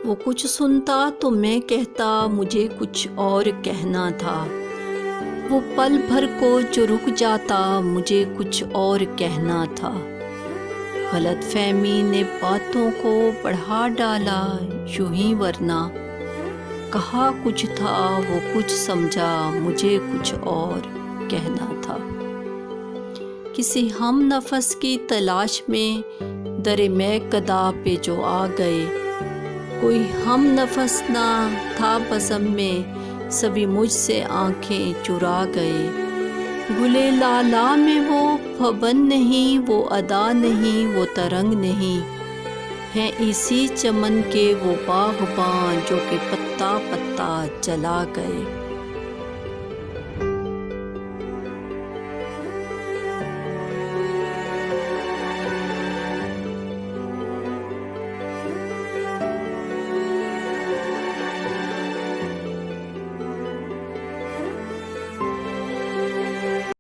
وہ کچھ سنتا تو میں کہتا مجھے کچھ اور کہنا تھا، وہ پل بھر کو جو رک جاتا مجھے کچھ اور کہنا تھا۔ غلط فہمی نے باتوں کو بڑھا ڈالا یوں ہی، ورنہ کہا کچھ تھا وہ کچھ سمجھا مجھے کچھ اور کہنا تھا۔ کسی ہم نفس کی تلاش میں در میکدہ پہ جو آ گئے، کوئی ہم نفس نہ تھا بزم میں، سبھی مجھ سے آنکھیں چرا گئے۔ گلے لالا میں وہ پھبن نہیں، وہ ادا نہیں، وہ ترنگ نہیں، ہیں اسی چمن کے وہ باغباں جو کہ پتا پتا جلا گئے۔